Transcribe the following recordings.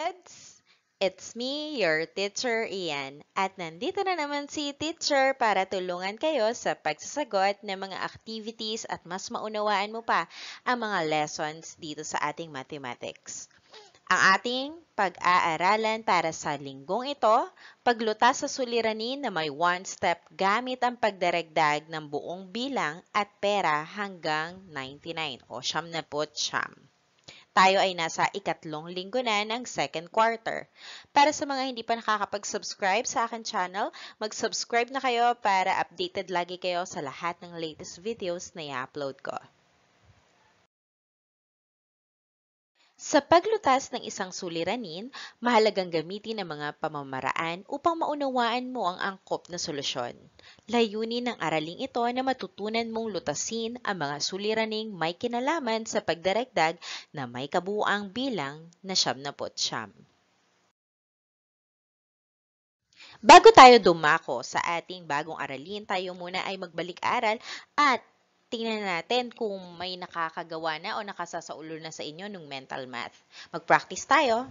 kids! It's me, your teacher Ian. At nandito na naman si teacher para tulungan kayo sa pagsasagot ng mga activities at mas maunawaan mo pa ang mga lessons dito sa ating mathematics. Ang ating pag-aaralan para sa linggong ito, paglutas sa suliranin na may one step gamit ang pagdaragdag ng buong bilang at pera hanggang 99 o 99. Tayo ay nasa ikatlong linggo na ng second quarter. Para sa mga hindi pa nakakapag-subscribe sa akin channel, mag-subscribe na kayo para updated lagi kayo sa lahat ng latest videos na i-upload ko. Sa paglutas ng isang suliranin, mahalagang gamitin ang mga pamamaraan upang maunawaan mo ang angkop na solusyon. Layunin ng araling ito na matutunan mong lutasin ang mga suliraning may kinalaman sa pagdaragdag na may kabuuang bilang na 99. Bago tayo dumako sa ating bagong aralin, tayo muna ay magbalik-aral at tingnan natin kung may nakakagawa na o nakasasaulo na sa inyo ng mental math. Mag-practice tayo.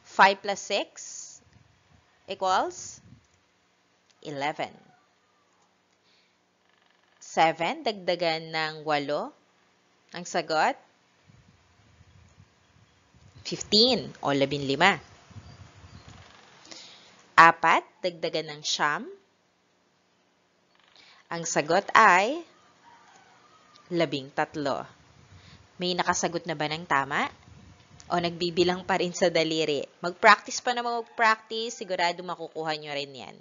5 plus 6 equals 11. 7 dagdagan ng 8. Ang sagot? 15 o 15. 4 dagdagan ng 9. Ang sagot ay 13. May nakasagot na ba ng tama? O nagbibilang pa rin sa daliri? Mag-practice pa na mag-practice, sigurado makukuha nyo rin yan.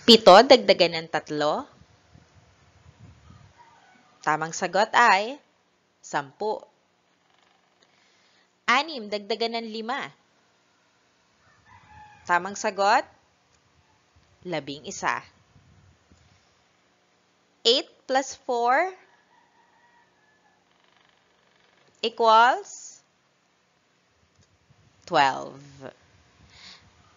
7 dagdagan ng 3. Tamang sagot ay 10. 6 dagdagan ng 5. Tamang sagot 11. 8 plus 4 equals 12.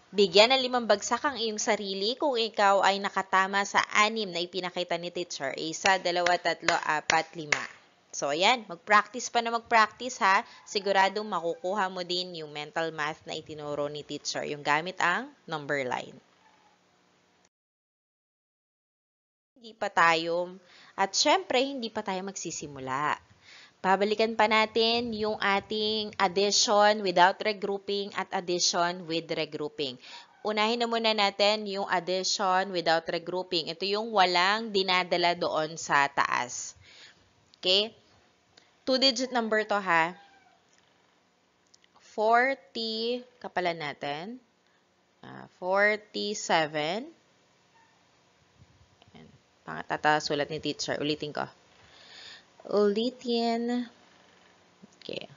Bigyan ng 5 bagsak ang iyong sarili kung ikaw ay nakatama sa 6 na ipinakita ni teacher. 1, 2, 3, 4, 5. So, ayan. Mag-practice pa na mag-practice ha. Siguradong makukuha mo din yung mental math na itinuro ni teacher. Yung gamit ang number line. At syempre, hindi pa tayo magsisimula. Babalikan pa natin yung ating addition without regrouping at addition with regrouping. Unahin na muna natin yung addition without regrouping. Ito yung walang dinadala doon sa taas. Okay? 2-digit number to ha. 40, kapalan natin. 47. Sulat ni teacher. Ulitin ko. Okay.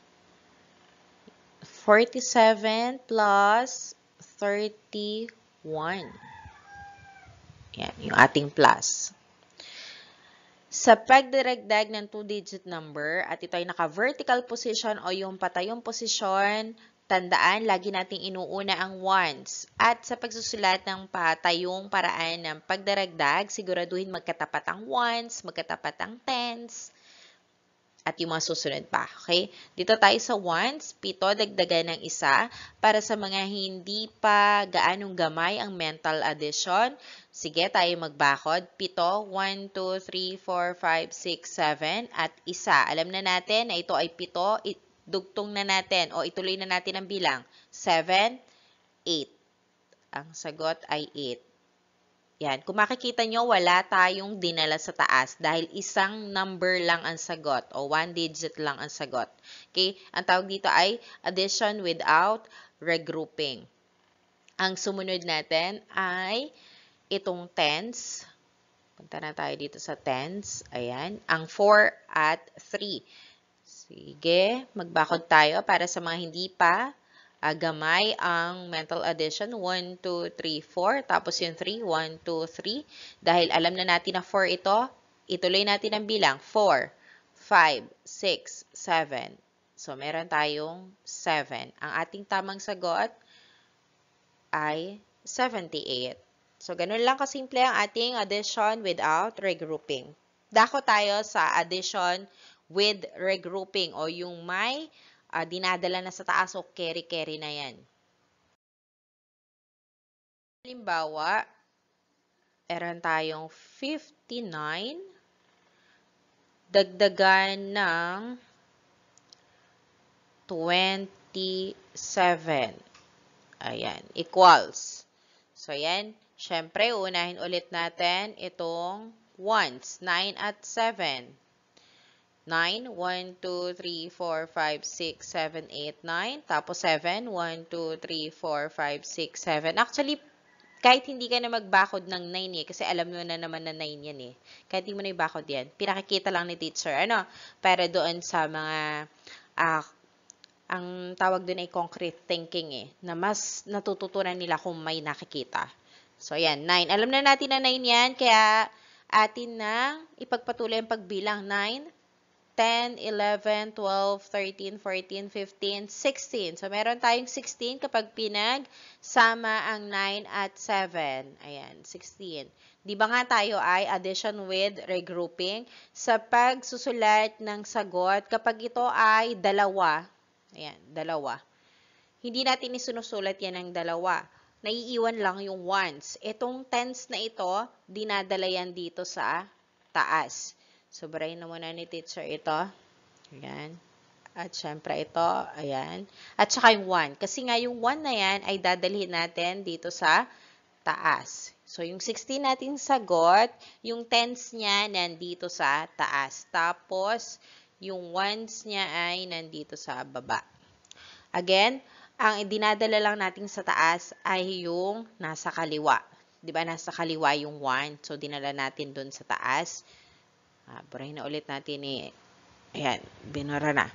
47 plus 31. Yan, yung ating plus. Sa pagdaragdag ng 2-digit number, at ito ay naka-vertical position o yung patayong posisyon, tandaan, lagi nating inuuna ang ones. At sa pagsusulat ng patayong paraan ng pagdaragdag, siguraduhin magkatapat ang ones, magkatapat ang tens, at yung mga susunod pa. Okay? Dito tayo sa ones, 7 dagdagan ng 1. Para sa mga hindi pa gaanong gamay ang mental addition, sige, tayo magbakod. 7, 1, 2, 3, 4, 5, 6, 7, at 1. Alam na natin na ito ay 7, dugtong na natin o ituloy na natin ang bilang. 7, 8. Ang sagot ay 8. Yan. Kung makikita nyo, wala tayong dinala sa taas dahil isang number lang ang sagot o 1 digit lang ang sagot. Okay? Ang tawag dito ay addition without regrouping. Ang sumunod natin ay itong tens. Punta na tayo dito sa tens. Ayan. Ang 4 at 3. Sige, magbakod tayo para sa mga hindi pa gamay ang mental addition. 1, 2, 3, 4. Tapos yung 3, 1, 2, 3. Dahil alam na natin na 4 ito, ituloy natin ang bilang. 4, 5, 6, 7. So, meron tayong 7. Ang ating tamang sagot ay 78. So, ganun lang kasimple ang ating addition without regrouping. Dako tayo sa addition with regrouping o yung may dinadala na sa taas o carry-carry na yan. Halimbawa, meron tayong 59 dagdagan ng 27. Ayan, equals. So, yan. Syempre, unahin ulit natin itong ones. 9 at 7. 9, 1, 2, 3, 4, 5, 6, 7, 8, 9. Tapos 7, 1, 2, 3, 4, 5, 6, 7. Actually, kahit hindi ka na magbakod ng 9 kasi alam mo na naman na 9 yan Kahit hindi mo na ibakod yan, pinakikita lang ni teacher, para doon sa mga, ang tawag doon ay concrete thinking na mas natututunan nila kung may nakikita. So, yan, 9. Alam na natin na 9 yan, kaya atin na ipagpatuloy ang pagbilang 9, 10, 11, 12, 13, 14, 15, 16. So, meron tayong 16 kapag pinagsama ang 9 at 7. Ayan, 16. Di ba nga tayo ay addition with regrouping? Sa pagsusulat ng sagot, kapag ito ay dalawa, ayan, dalawa. Hindi natin isinusulat yan ng dalawa. Naiiwan lang yung ones. Itong tens na ito, dinadala yan dito sa taas. Sobrahin na muna ni teacher ito. Ayan. At syempre ito, ayan. At saka yung 1. Kasi nga yung 1 na yan ay dadalhin natin dito sa taas. So, yung 16 natin sagot, yung tens niya nandito sa taas. Tapos, yung ones niya ay nandito sa baba. Again, ang dinadala lang natin sa taas ay yung nasa kaliwa. Diba, nasa kaliwa yung 1. So, dinala natin dun sa taas. Burahin na ulit natin ayan, binura na.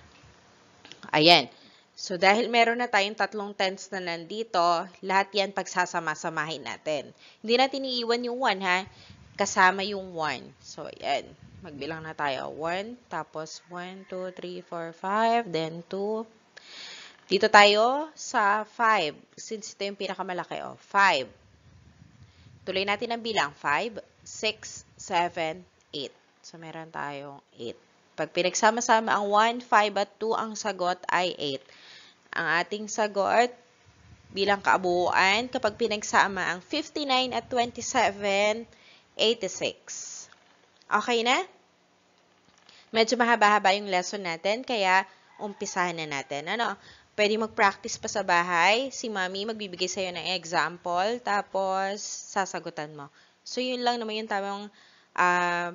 Ayan. So, dahil meron na tayong tatlong tens na nandito, lahat yan pagsasama-samahin natin. Hindi natin iiwan yung 1, kasama yung 1. So, ayan. Magbilang na tayo. 1, tapos 1, 2, 3, 4, 5, then 2. Dito tayo sa 5. Since ito yung pinakamalaki, 5. Tuloy natin ang bilang. 5, 6, 7, 8. So, meron tayong 8. Pag pinagsama-sama ang 1, 5, at 2, ang sagot ay 8. Ang ating sagot bilang kaabuuan, kapag pinagsama ang 59 at 27, 86. Okay na? Medyo mahaba-haba yung lesson natin, kaya umpisahan na natin. Pwede mag-practice pa sa bahay. Si Mami magbibigay sa'yo ng example, tapos sasagutan mo. So, yun lang naman yung tamang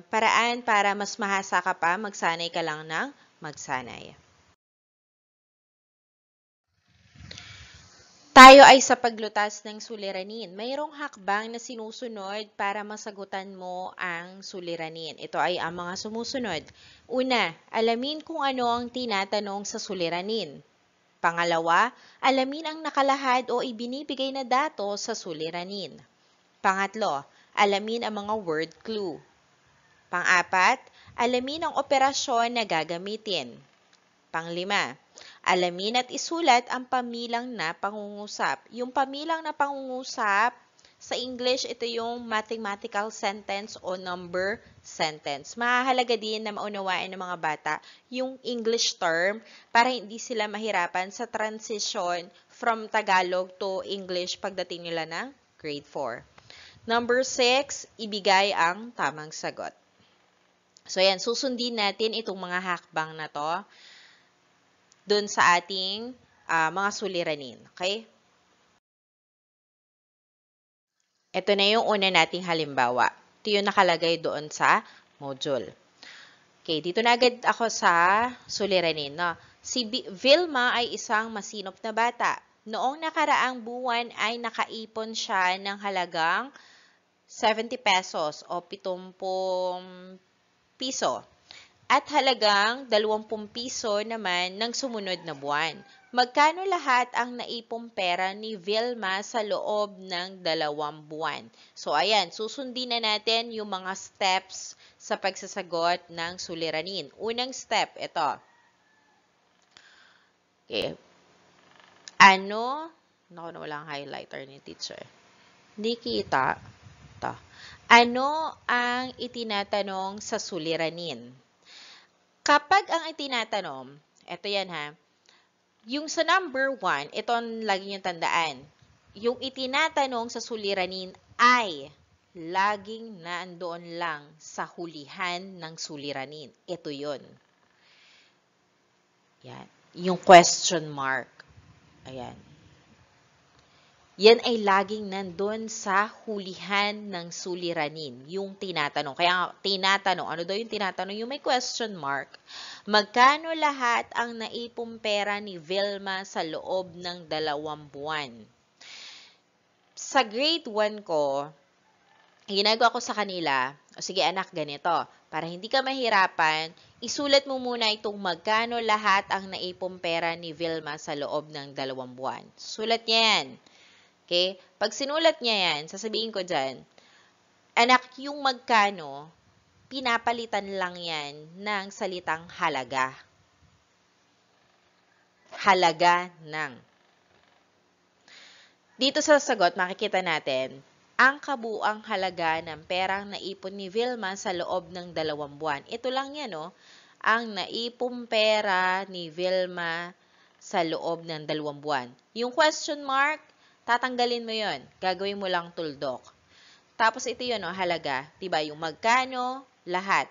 paraan para mas mahasa ka pa, magsanay ka lang ng magsanay. Tayo ay sa paglutas ng suliranin. Mayroong hakbang na sinusunod para masagutan mo ang suliranin. Ito ay ang mga sumusunod. Una, alamin kung ano ang tinatanong sa suliranin. Pangalawa, alamin ang nakalahad o ibinibigay na datos sa suliranin. Pangatlo, alamin ang mga word clue. Pang-apat, alamin ang operasyon na gagamitin. Pang-lima, alamin at isulat ang pamilang na pangungusap. Yung pamilang na pangungusap, sa English, ito yung mathematical sentence o number sentence. Mahalaga din na maunawaan ng mga bata yung English term para hindi sila mahirapan sa transition from Tagalog to English pagdating nila ng grade 4. Number 6, ibigay ang tamang sagot. So, yan, susundin natin itong mga hakbang na to dun sa ating mga suliranin. Okay? Ito na yung una nating halimbawa. Ito yung nakalagay doon sa module. Okay, dito na agad ako sa suliranin. Si Vilma ay isang masinop na bata. Noong nakaraang buwan ay nakaipon siya ng halagang 70 pesos o 70 piso. At halagang 20 piso naman ng sumunod na buwan. Magkano lahat ang naipong pera ni Vilma sa loob ng 2 buwan? So, ayan, susundin na natin yung mga steps sa pagsasagot ng suliranin. Unang step, ito. Okay. Naku, walang highlighter ni teacher. Hindi kita. Ito. Ano ang itinatanong sa suliranin? Kapag ang itinatanong, eto yan ha, yung sa number 1, ito ang lagi niyong tandaan. Yung itinatanong sa suliranin ay laging nandoon lang sa hulihan ng suliranin. Ito yun. Yan. Yung question mark. Ayan. Yan ay laging nandun sa hulihan ng suliranin, yung tinatanong. Kaya tinatanong, ano daw yung tinatanong? Yung may question mark. Magkano lahat ang naipong pera ni Vilma sa loob ng 2 buwan? Sa grade 1 ko, ginagawa ko sa kanila, o sige anak, ganito. Para hindi ka mahirapan, isulat mo muna itong magkano lahat ang naipong pera ni Vilma sa loob ng 2 buwan. Sulat niya yan. Okay? Pag sinulat niya yan, sasabihin ko dyan, anak, yung magkano, pinapalitan lang yan ng salitang halaga. Halaga ng. Dito sa sagot, makikita natin, ang kabuang halaga ng perang naipon ni Vilma sa loob ng 2 buwan. Ito lang yan, no? Ang naipong pera ni Vilma sa loob ng 2 buwan. Yung question mark, tatanggalin mo yon. Gagawin mo lang tuldok. Tapos ito yun, no, halaga. Diba? Yung magkano, lahat.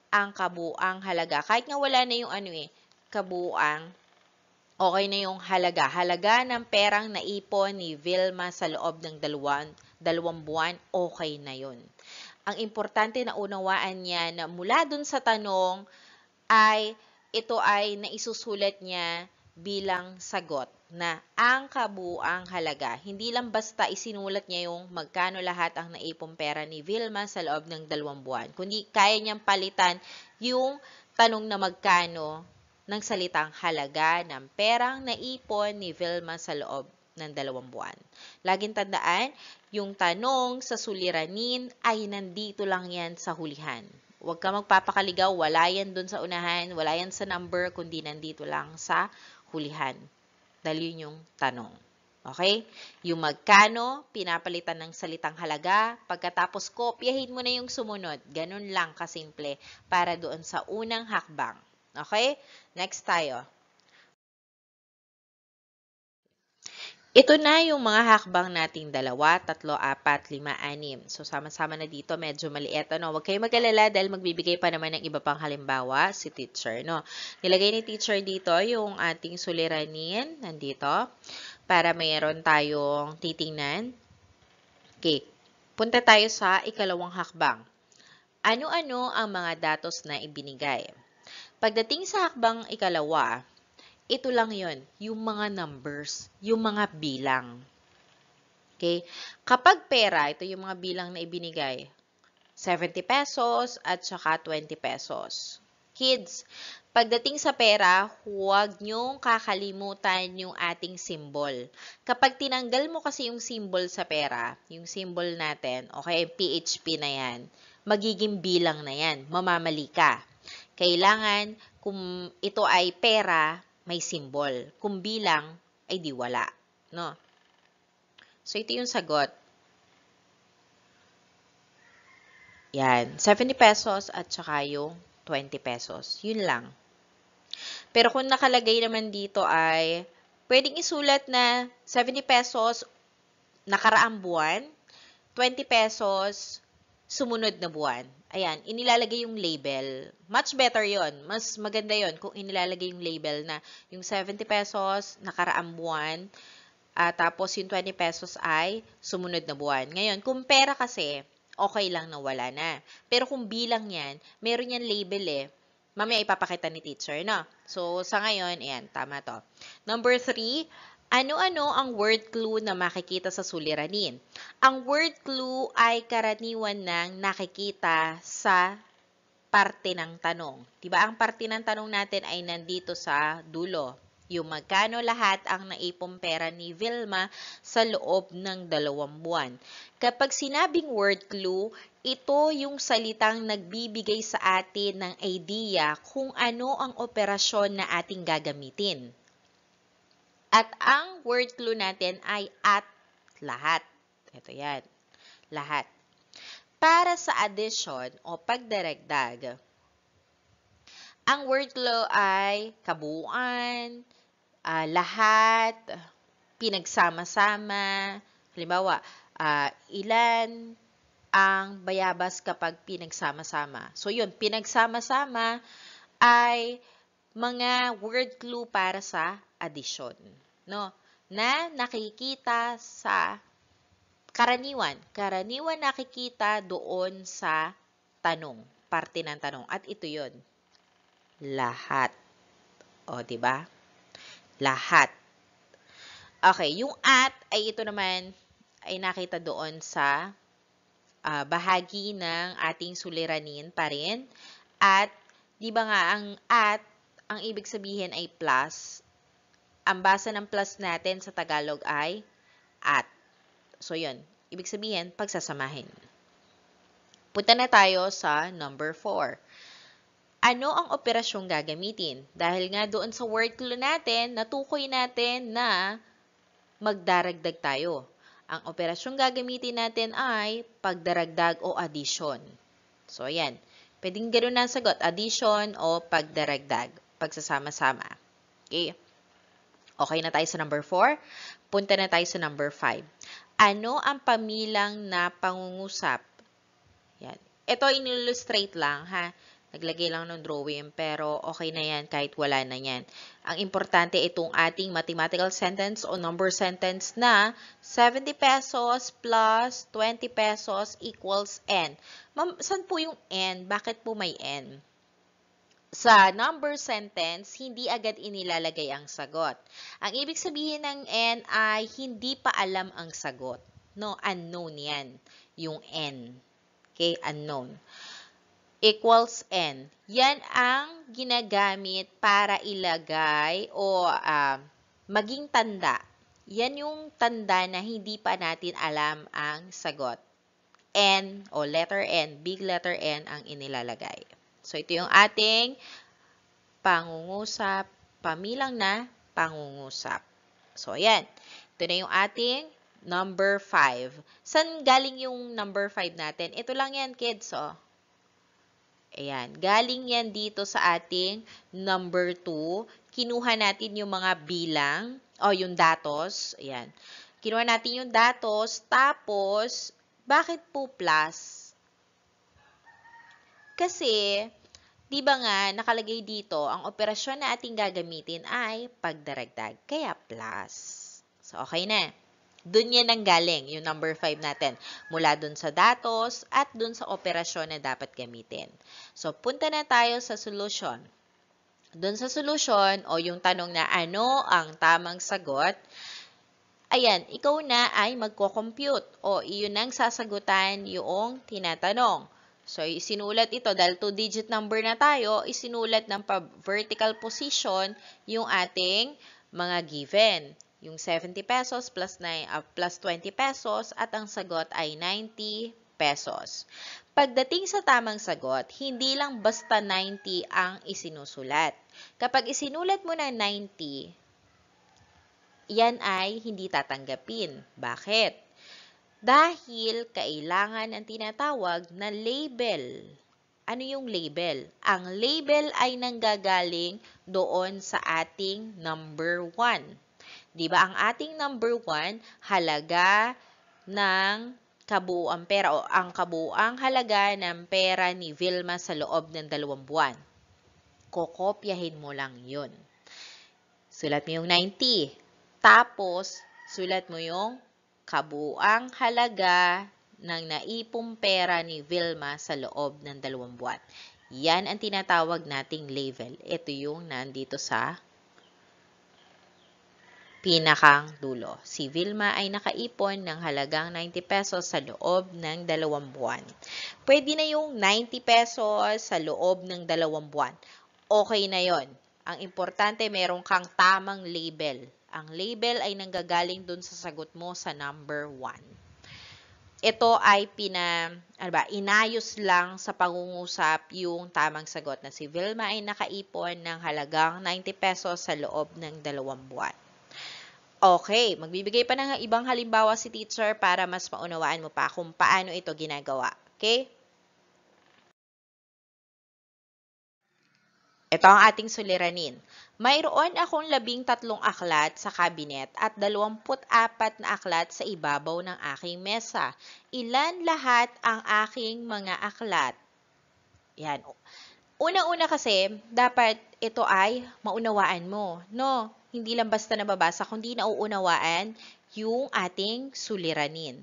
Ang kabuang halaga. Kahit nga wala na yung kabuang, okay na yung halaga. Halaga ng perang naipon ni Vilma sa loob ng 2 buwan, okay na yun. Ang importante na unawaan niya na mula dun sa tanong ay ito ay naisusulat niya bilang sagot na ang kabuang halaga. Hindi lang basta isinulat niya yung magkano lahat ang naipong pera ni Vilma sa loob ng 2 buwan. Kundi kaya niyang palitan yung tanong na magkano ng salitang halaga ng perang naipon ni Vilma sa loob ng 2 buwan. Laging tandaan, yung tanong sa suliranin ay nandito lang yan sa hulihan. Huwag ka magpapakaligaw, wala yan dun sa unahan, wala yan sa number, kundi nandito lang sa hulihan. Dahil yun yung tanong. Okay? Yung magkano, pinapalitan ng salitang halaga. Pagkatapos, kopyahin mo na yung sumunod. Ganun lang kasimple para doon sa unang hakbang. Okay? Next tayo. Ito na yung mga hakbang nating 2, 3, 4, 5, 6. So, sama-sama na dito. Medyo maliit. Huwag kayong mag-alala dahil magbibigay pa naman ng iba pang halimbawa si teacher. Nilagay ni teacher dito yung ating suliranin. Nandito. Para mayroon tayong titingnan. Okay. Punta tayo sa ikalawang hakbang. Ano-ano ang mga datos na ibinigay? Pagdating sa hakbang ikalawa, ito lang yon, yung mga numbers, yung mga bilang. Okay? Kapag pera, ito yung mga bilang na ibinigay. 70 pesos at saka 20 pesos. Kids, pagdating sa pera, huwag nyong kakalimutan yung ating symbol. Kapag tinanggal mo kasi yung symbol sa pera, yung symbol natin, okay, PHP na yan, magiging bilang na yan, mamamali ka. Kailangan, kung ito ay pera, may symbol. Kung bilang, ay di wala. No? So, ito yung sagot. Yan. 70 pesos at saka yung 20 pesos. Yun lang. Pero kung nakalagay naman dito ay, pwedeng isulat na 70 pesos nakaraang buwan, 20 pesos sumunod na buwan. Ayan, inilalagay yung label. Much better yon. Mas maganda yon kung inilalagay yung label na yung 70 pesos nakaraang buwan, tapos yung 20 pesos ay sumunod na buwan. Ngayon, kung pera kasi, okay lang na wala na. Pero kung bilang yan, meron yan label eh. Mamaya ipapakita ni teacher, no? So, sa ngayon, ayan, tama to. Number 3, ano-ano ang word clue na makikita sa suliranin? Ang word clue ay karaniwan ng nakikita sa parte ng tanong. Diba? Ang parte ng tanong natin ay nandito sa dulo. Yung magkano lahat ang naipong pera ni Vilma sa loob ng 2 buwan. Kapag sinabing word clue, ito yung salitang nagbibigay sa atin ng idea kung ano ang operasyon na ating gagamitin. At ang word clue natin ay at lahat. Ito yan. Lahat. Para sa addition o pagdaragdag, Ang word clue ay kabuuan, lahat, pinagsama-sama. Halimbawa, ilan ang bayabas kapag pinagsama-sama. So, yun, pinagsama-sama ay mga word clue para sa addition, no? Na nakikita sa karaniwan. Karaniwan nakikita doon sa tanong, parte ng tanong. At ito 'yon. Lahat. O, 'di ba? Lahat. Okay, yung at ay ito naman ay nakita doon sa bahagi ng ating suliranin pa rin. At, 'di ba nga, ang ibig sabihin ay plus. Ang basa ng plus natin sa Tagalog ay at. So, yun. Ibig sabihin, pagsasamahin. Punta na tayo sa number 4. Ano ang operasyong gagamitin? Dahil nga doon sa word clue natin, natukoy natin na magdaragdag tayo. Ang operasyong gagamitin natin ay pagdaragdag o addition. So, ayan. Pwedeng ganoon ang sagot, addition o pagdaragdag, pagsasama-sama. Okay. Okay na tayo sa number 4. Punta na tayo sa number 5. Ano ang pamilang na pangungusap? Yan. Ito, in-illustrate lang, ha? Naglagay lang ng drawing, pero okay na yan kahit wala na yan. Ang importante, itong ating mathematical sentence o number sentence na 70 pesos plus 20 pesos equals n. Ma'am, saan po yung n? Bakit po may n? Sa number sentence, hindi agad inilalagay ang sagot. Ang ibig sabihin ng n ay hindi pa alam ang sagot. No, unknown yan. Yung n. Okay, unknown. Equals n. Yan ang ginagamit para ilagay o maging tanda. Yan yung tanda na hindi pa natin alam ang sagot. N o letter N, big letter N ang inilalagay. So, ito yung ating pangungusap, pamilang na pangungusap. So, ayan. Ito na yung ating number 5. Saan galing yung number 5 natin? Ito lang yan, kids, oh. Ayan. Galing yan dito sa ating number 2. Kinuha natin yung mga bilang, o yung datos. Ayan. Kinuha natin yung datos, tapos, bakit po plus? Kasi, di ba nga, nakalagay dito, ang operasyon na ating gagamitin ay pagdaragdag, kaya plus. So, okay na. Doon yan ang galing, yung number 5 natin. Mula doon sa datos at doon sa operasyon na dapat gamitin. So, punta na tayo sa solution. Doon sa solution, o yung tanong na ano ang tamang sagot, ayan, ikaw na ay magko-compute. O, iyon ang sasagutan yung tinatanong. So, isinulat ito, dahil 2-digit number na tayo, isinulat ng vertical position yung ating mga given. Yung 70 pesos plus 20 pesos at ang sagot ay 90 pesos. Pagdating sa tamang sagot, hindi lang basta 90 ang isinusulat. Kapag isinulat mo na 90, yan ay hindi tatanggapin. Bakit? Dahil kailangan ang tinatawag na label. Ano yung label? Ang label ay nanggagaling doon sa ating number 1. Diba? Ang ating number 1, halaga ng kabuuang pera o ang kabuuang halaga ng pera ni Vilma sa loob ng 2 buwan. Kokopyahin mo lang yun. Sulat mo yung 90. Tapos, sulat mo yung kabuuang halaga ng naipong pera ni Vilma sa loob ng 2 buwan. Yan ang tinatawag nating label. Ito yung nandito sa pinakang dulo. Si Vilma ay nakaipon ng halagang 90 pesos sa loob ng 2 buwan. Pwede na yung 90 pesos sa loob ng 2 buwan. Okay na yon. Ang importante, meron kang tamang label. Ang label ay nanggagaling dun sa sagot mo sa number 1. Ito ay inayos lang sa pangungusap yung tamang sagot na si Vilma ay nakaipon ng halagang 90 pesos sa loob ng 2 buwan. Okay, magbibigay pa ng ibang halimbawa si teacher para mas maunawaan mo pa kung paano ito ginagawa. Okay? Ito ang ating suliranin. Mayroon akong 13 aklat sa kabinet at 24 na aklat sa ibabaw ng aking mesa. Ilan lahat ang aking mga aklat? Yan. Unang-una kasi, dapat ito ay maunawaan mo. No, hindi lang basta nababasa, kundi nauunawaan yung ating suliranin.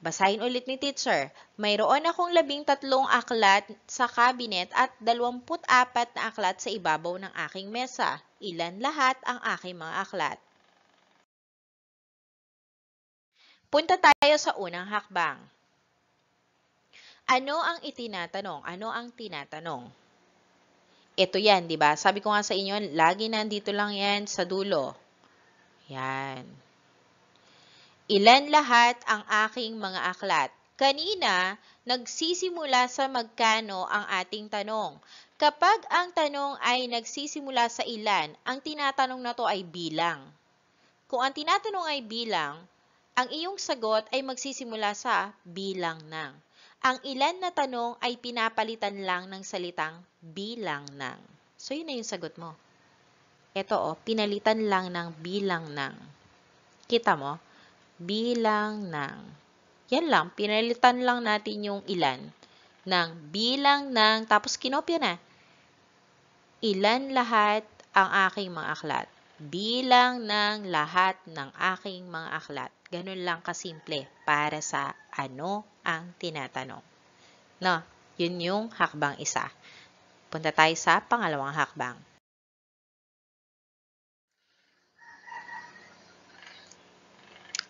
Basahin ulit ni teacher. Mayroon akong 13 aklat sa kabinet at 24 na aklat sa ibabaw ng aking mesa. Ilan lahat ang aking mga aklat? Punta tayo sa unang hakbang. Ano ang itinatanong? Ano ang tinatanong? Ito yan, di ba? Sabi ko nga sa inyo, lagi nandito lang yan sa dulo. Yan. Ilan lahat ang aking mga aklat? Kanina, nagsisimula sa magkano ang ating tanong. Kapag ang tanong ay nagsisimula sa ilan, ang tinatanong na to ay bilang. Kung ang tinatanong ay bilang, ang iyong sagot ay magsisimula sa bilang ng. Ang ilan na tanong ay pinapalitan lang ng salitang bilang ng. So, yun na yung sagot mo. Ito, pinalitan lang ng bilang ng. Kita mo? Bilang ng. Yan lang, pinalitan lang natin yung ilan ng bilang ng, tapos kinopya na. Ilan lahat ang aking mga aklat? Bilang ng lahat ng aking mga aklat. Ganun lang kasimple para sa ano ang tinatanong. No, yun yung hakbang isa. Punta tayo sa pangalawang hakbang.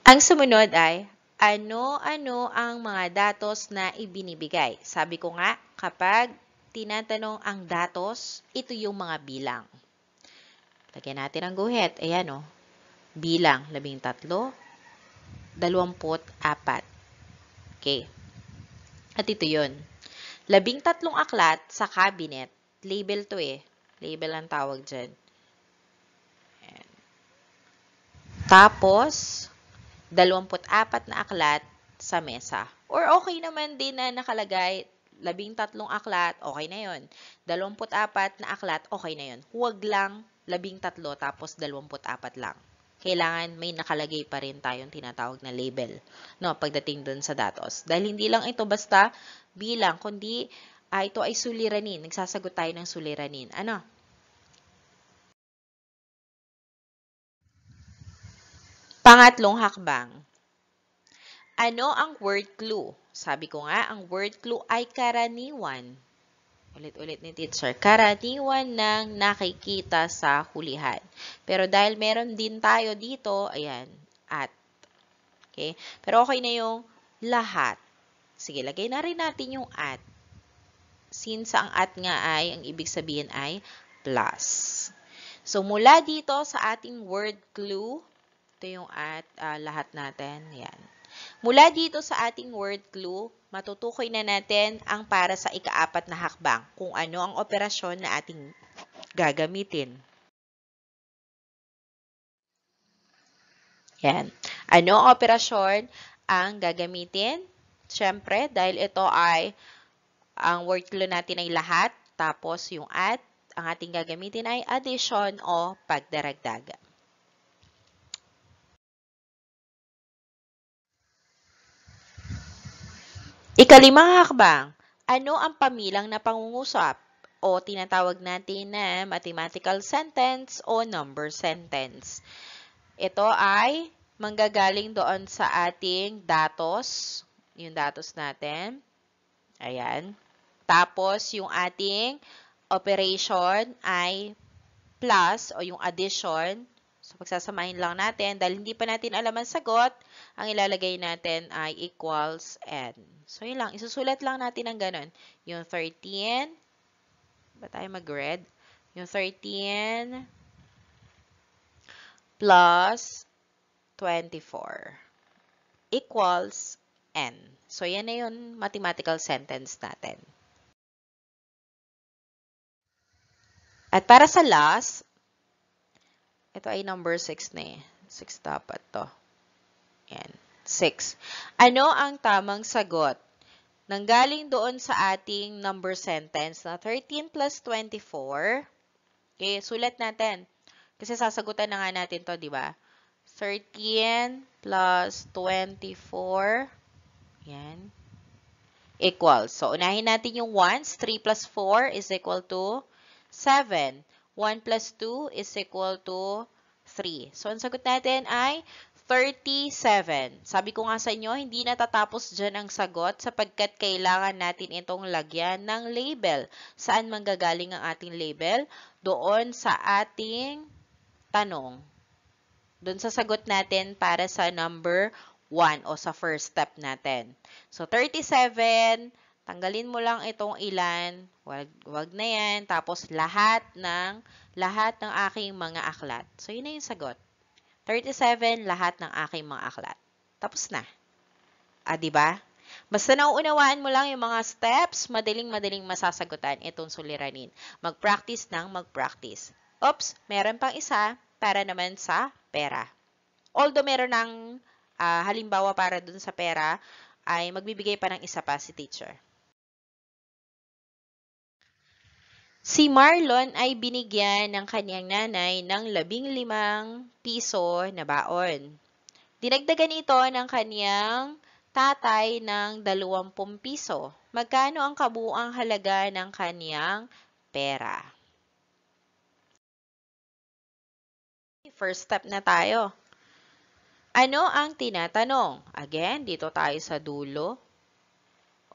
Ang sumunod ay, ano-ano ang mga datos na ibinibigay? Sabi ko nga, kapag tinatanong ang datos, ito yung mga bilang. Lagyan natin ang guhit. Ayan o. Bilang, 13, 24. Okay. At ito yun. 13 aklat sa cabinet. Label to eh. Label ang tawag dyan. Ayan. Tapos, 24 na aklat sa mesa. Or okay naman din na nakalagay 13 aklat, okay na yun. 24 na aklat, okay na yun. Huwag lang 13 tapos 24 lang. Kailangan may nakalagay pa rin tayong tinatawag na label, no, pagdating dun sa datos. Dahil hindi lang ito basta bilang, kundi ito ay suliranin. Nagsasagot tayo ng suliranin. Ano? Pangatlong hakbang. Ano ang word clue? Sabi ko nga, ang word clue ay karaniwan. Ulit-ulit ni teacher. Karaniwan ng nakikita sa hulihan. Pero dahil meron din tayo dito, ayan, at. Okay? Pero okay na yung lahat. Sige, lagay na rin natin yung at. Since ang at nga ay, ang ibig sabihin ay plus. So, mula dito sa ating word clue, ito yung at lahat natin. Yan. Mula dito sa ating word clue, matutukoy na natin ang para sa ika-4 na hakbang, kung ano ang operasyon na ating gagamitin. Yan. Ano ang operasyon ang gagamitin? Siyempre, dahil ito ay, ang word clue natin ay lahat, tapos yung at, ang ating gagamitin ay addition o pagdaragdag. Ikalimang hakbang, ano ang pamilang na pangungusap o tinatawag natin na mathematical sentence o number sentence? Ito ay manggagaling doon sa ating datos, yung datos natin. Ayan. Tapos, yung ating operation ay plus o yung addition. So, pagsasamahin lang natin. Dahil hindi pa natin alam ang sagot, ang ilalagay natin ay equals n. So, yun lang. Isusulat lang natin ang ganun. Yung 13, ba tayo mag-red? Yung 13 plus 24 equals n. So, yan na yung mathematical sentence natin. At para sa last, ito ay number 6 na eh. 6 dapat to. Yan. 6. Ano ang tamang sagot? Nanggaling doon sa ating number sentence na 13 plus 24 Okay, sulat natin. Kasi sasagutan na nga natin to, di ba? 13 plus 24, yan, equals. So, unahin natin yung ones. 3 plus 4 is equal to 7. 1 plus 2 is equal to 3. So, ang sagot natin ay 37. Sabi ko nga sa inyo, hindi natatapos dyan ang sagot sapagkat kailangan natin itong lagyan ng label. Saan manggagaling ang ating label? Doon sa ating tanong. Doon sa sagot natin para sa number 1 o sa first step natin. So, 37, tanggalin mo lang itong ilan, wag na yan, tapos lahat ng aking mga aklat. So, yun na yung sagot. 37, lahat ng aking mga aklat. Tapos na. Diba? Basta nauunawaan mo lang yung mga steps, madaling masasagutan itong suliranin. Mag-practice ng mag-practice. Oops, meron pang isa para naman sa pera. Although meron ng halimbawa para dun sa pera, ay magbibigay pa ng isa pa si teacher. Si Marlon ay binigyan ng kanyang nanay ng 15 piso na baon. Dinagdagan ito ng kanyang tatay ng 20 piso. Magkano ang kabuuang halaga ng kanyang pera? First step na tayo. Ano ang tinatanong? Again, dito tayo sa dulo.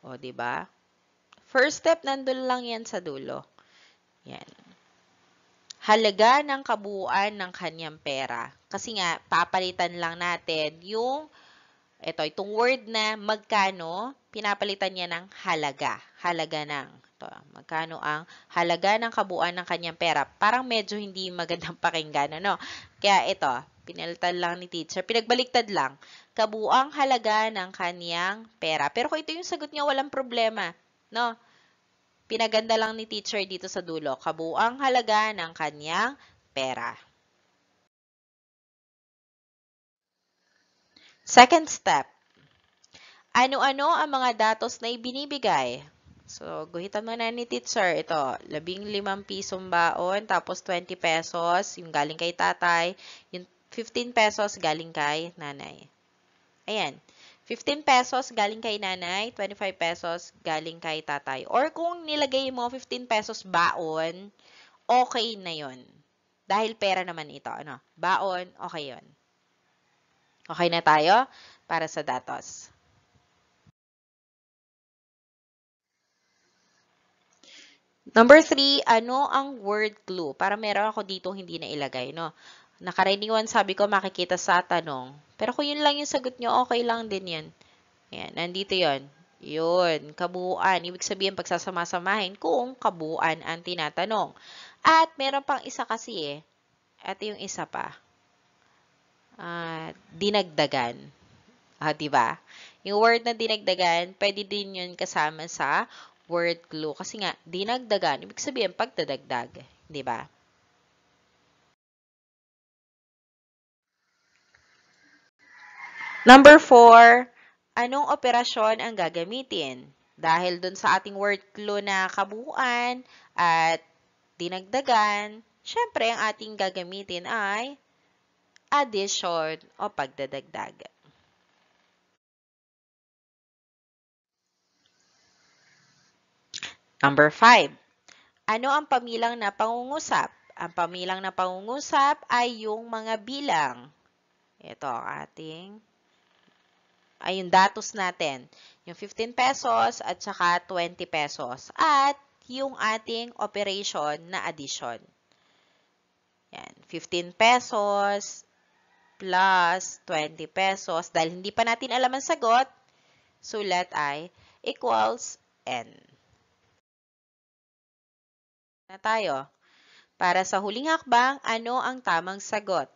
O, di ba? First step, nandun lang yan sa dulo. Yan. Halaga ng kabuuan ng kanyang pera. Kasi nga, papalitan lang natin yung, itong word na magkano, pinapalitan niya ng halaga. Halaga ng. Ito, magkano ang halaga ng kabuuan ng kanyang pera. Parang medyo hindi magandang pakinggan, ano? Kaya ito, pinalitan lang ni teacher. Pinagbaliktad lang. Kabuuang halaga ng kanyang pera. Pero kung ito yung sagot niya, walang problema. No? Pinaganda lang ni teacher dito sa dulo. Kabuuang halaga ng kanyang pera. Second step. Ano-ano ang mga datos na ibinibigay? So, guhitan mo na ni teacher. Ito, 15 pisong baon, tapos 20 pesos, yung galing kay tatay, yung 15 pesos galing kay nanay. Ayan. 15 pesos galing kay nanay, 25 pesos galing kay tatay. Or kung nilagay mo 15 pesos baon, okay na yon. Dahil pera naman ito. Ano? Baon, okay yon. Okay na tayo para sa datos. Number 3, ano ang word clue? Para meron ako dito hindi na ilagay, no? Nakaraniwan sabi ko makikita sa tanong. Pero kung yun lang yung sagot nyo, okay lang din yan. Ayan, nandito yon. Yun, kabuuan. Ibig sabihin, pagsasama-samahin kung kabuuan ang tinatanong. At meron pang isa kasi eh. At yung isa pa. Dinagdagan. Diba? Yung word na dinagdagan, pwede din yun kasama sa word clue. Kasi nga, dinagdagan, ibig sabihin, pagdadagdag. Diba? Number 4, anong operasyon ang gagamitin? Dahil dun sa ating word clue na kabuuan at dinagdagan, syempre ang ating gagamitin ay addition o pagdadagdag. Number 5, ano ang pamilang na pangungusap? Ang pamilang na pangungusap ay yung mga bilang. Ito ang ating ay yung datos natin. Yung 15 pesos at saka 20 pesos. At yung ating operation na addition. Yan, 15 pesos plus 20 pesos. Dahil hindi pa natin alam ang sagot, sulat ay equals N. Na tayo. Para sa huling hakbang, ano ang tamang sagot?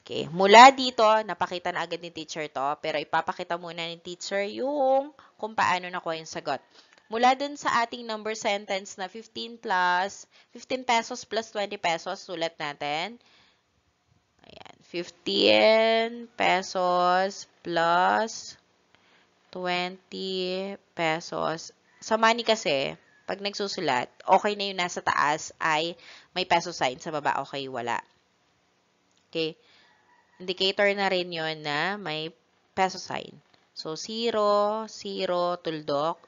Okay, mula dito, napakita na agad ni teacher to, pero ipapakita muna ni teacher yung kung paano nakuha yung sagot. Mula dun sa ating number sentence na 15 pesos plus 20 pesos, sulat natin. Ayan, 15 pesos plus 20 pesos. Sa money kasi, pag nagsusulat, okay na yung nasa taas ay may peso sign, sa baba okay, wala. Okay? Indicator na rin yun na may peso sign. So, 0, 0, tuldok.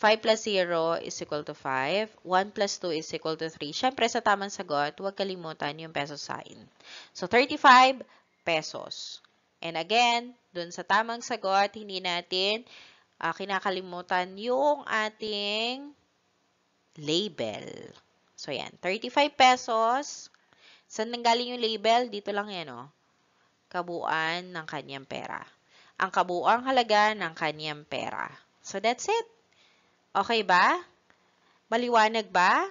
5 plus 0 is equal to 5. 1 plus 2 is equal to 3. Siyempre, sa tamang sagot, huwag kalimutan yung peso sign. So, 35 pesos. And again, dun sa tamang sagot, hindi natin kinakalimutan yung ating label. So, yan. 35 pesos. Saan nanggaling yung label? Dito lang yan, oh. Kabuuan ng kanyang pera. Ang kabuuang halaga ng kanyang pera. So, that's it. Okay ba? Maliwanag ba?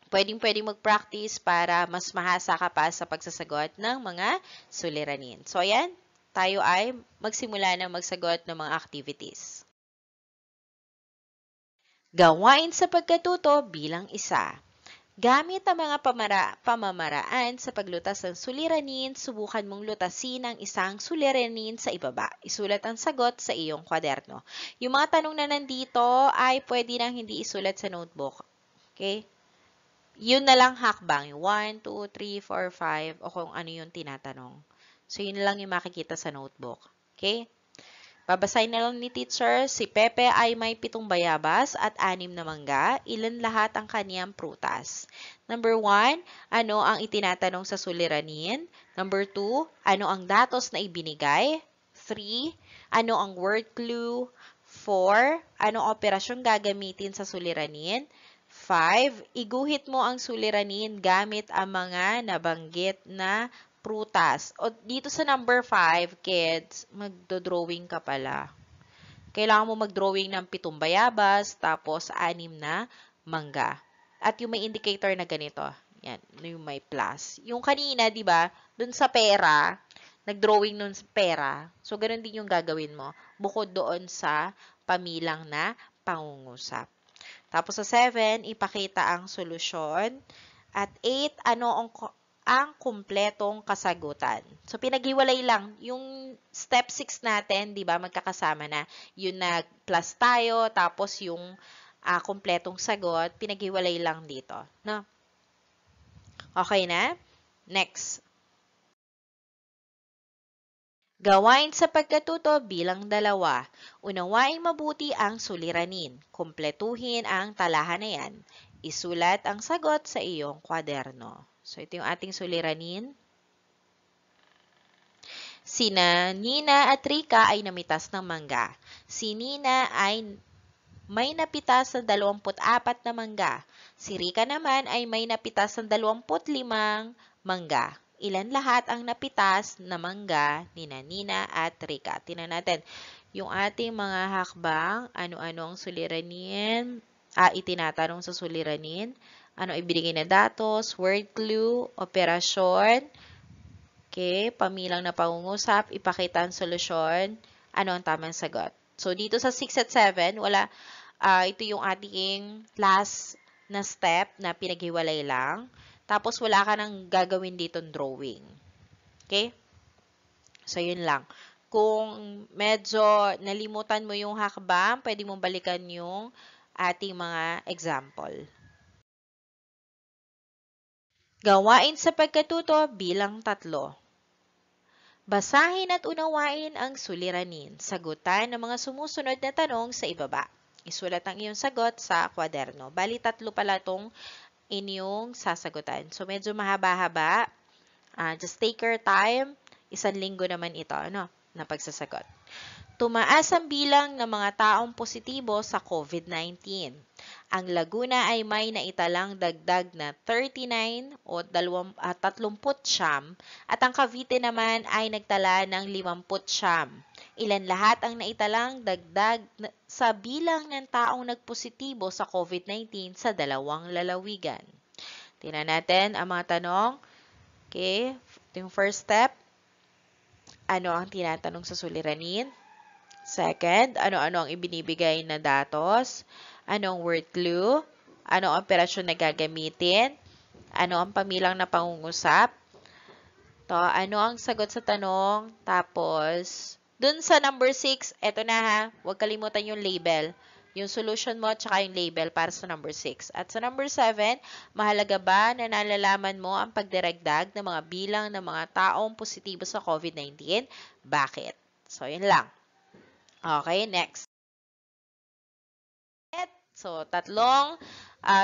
Pwedeng mag-practice para mas mahasa ka pa sa pagsasagot ng mga suliranin. So, ayan. Tayo ay magsimula ng magsagot ng mga activities. Gawain sa pagkatuto bilang isa. Gamit ang mga pamamaraan sa paglutas ng suliranin, subukan mong lutasin ang isang suliranin sa ibaba. Isulat ang sagot sa iyong kwaderno. Yung mga tanong na nandito ay pwede nang hindi isulat sa notebook. Okay? Yun na lang hakbang. 1, 2, 3, 4, 5 o kung ano yung tinatanong. So, yun lang yung makikita sa notebook. Okay? Babasahin na lang ni teacher, si Pepe ay may 7 bayabas at 6 na mangga. Ilan lahat ang kaniyang prutas? Number 1, ano ang itinatanong sa suliranin? Number 2, ano ang datos na ibinigay? 3, ano ang word clue? 4, ano ang operasyong gagamitin sa suliranin? 5, iguhit mo ang suliranin gamit ang mga nabanggit na prutas. O dito sa number 5, kids, magdo-drawing ka pala. Kailangan mo mag-drawing ng 7 bayabas, tapos 6 na mangga. At yung may indicator na ganito, yan, yung may plus. Yung kanina, di ba, dun sa pera, nag-drawing nun sa pera. So, ganun din yung gagawin mo, bukod doon sa pamilang na pangungusap. Tapos sa 7, ipakita ang solusyon. At 8, ano ang kumpletong kasagutan. So, pinaghiwalay lang. Yung step 6 natin, di ba, magkakasama na. Yung nag-plus tayo, tapos yung kumpletong sagot, pinaghiwalay lang dito. No? Okay na? Next. Gawain sa pagkatuto bilang 2. Unawaing mabuti ang suliranin. Kumpletuhin ang talahanayan. Isulat ang sagot sa iyong kwaderno. So, ito yung ating suliranin. Sina Nina at Rika ay namitas ng mangga. Si Nina ay may napitas ng 24 na mangga. Si Rika naman ay may napitas ng 25 mangga. Ilan lahat ang napitas na mangga ni Nina at Rika? Tingnan natin yung ating mga hakbang. Ano-ano ang suliranin? Itinatanong sa suliranin. Ano ibinigay na datos, word clue, operasyon, okay, pamilang na pangungusap, ipakita ang solusyon, ano ang tamang sagot. So, dito sa 6 at 7, wala, ito yung ating last na step na pinaghiwalay lang. Tapos, wala ka nang gagawin dito drawing. Okay? So, yun lang. Kung medyo nalimutan mo yung hakbang, pwede mong balikan yung ating mga example. Gawain sa pagkatuto bilang 3. Basahin at unawain ang suliranin. Sagutan ng mga sumusunod na tanong sa ibaba. Isulat ang iyong sagot sa kwaderno. Bali, 3 pala itong inyong sasagutan. So, medyo mahaba-haba. Just take your time. 1 linggo naman ito, na pagsasagot. Tumaas ang bilang ng mga taong positibo sa COVID-19. Ang Laguna ay may naitalang dagdag na 39 o 39 at ang Cavite naman ay nagtala ng 59. Ilan lahat ang naitalang dagdag sa bilang ng taong nagpositibo sa COVID-19 sa dalawang lalawigan? Tingnan natin ang mga tanong. Okay, yung first step. Ano ang tinatanong sa suliranin? Second, ano-ano ang ibinibigay na datos? Ano ang word clue? Ano ang operasyon na gagamitin? Ano ang pamilang na pangungusap? Ano ang sagot sa tanong? Tapos, dun sa number 6, eto na ha, huwag kalimutan yung label. yung solution mo, tsaka yung label para sa number 6. At sa number 7, mahalaga ba na nalalaman mo ang pagdiragdag ng mga bilang ng mga taong positibo sa COVID-19? Bakit? So, yun lang. Okay, next. So, tatlong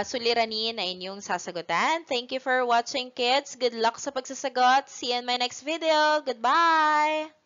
suliranin na inyong sasagutan. Thank you for watching, kids. Good luck sa pagsasagot. See you in my next video. Goodbye!